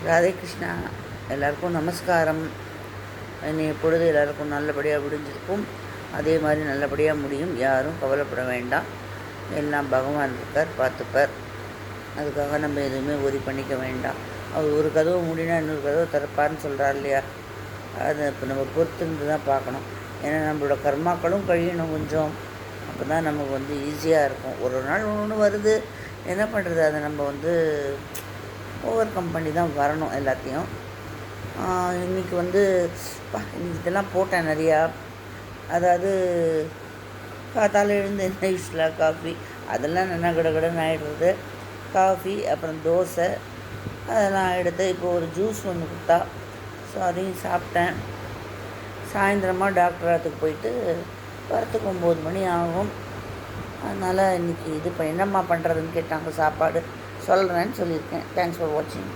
ராதே கிருஷ்ணா. எல்லாருக்கும் நமஸ்காரம். இன்னைய பொழுது எல்லாருக்கும் நல்லபடியாக முடிஞ்சிருக்கும். அதே மாதிரி நல்லபடியாக முடியும். யாரும் கவலைப்பட வேண்டாம். எல்லாம் பகவான் இருக்கார், பார்த்துப்பார். அதுக்காக நம்ம எதுவுமே ஒரி பண்ணிக்க வேண்டாம். அவர் ஒரு கதவு மூடினா இன்னொரு கதவு திறப்பார்னு சொல்கிறார் இல்லையா? அதை இப்போ நம்ம பொறுத்திருந்து தான் பார்க்கணும். ஏன்னா நம்மளோட கர்மாக்களும் கழியணும் கொஞ்சம். அப்போ தான் நமக்கு ஈஸியாக இருக்கும். ஒரு நாள் ஒன்று வருது, என்ன பண்ணுறது? அதை நம்ம ஓவர் கம் பண்ணி தான் வரணும் எல்லாத்தையும். இன்றைக்கி இன்றைக்கி இதெல்லாம் போட்டேன் நிறையா. அதாவது காத்தால் எழுந்து என்ன யூஸ்வலாக காஃபி அதெல்லாம் நல்லா கடகடன்னு ஆகிடுறது. காஃபி அப்புறம் தோசை அதெல்லாம் எடுத்து இப்போ ஒரு ஜூஸ் ஒன்று கொடுத்தா, ஸோ அதையும் சாப்பிட்டேன். சாயந்தரமாக டாக்டர் ஆத்துக்கு போயிட்டு வரத்துக்கு 9 மணி ஆகும். அதனால் இன்றைக்கி என்னம்மா பண்ணுறதுன்னு கேட்டாங்க. சாப்பாடு சொல்கிறேன்னு சொல்லியிருக்கேன். தேங்க்ஸ் ஃபார் வாட்சிங்.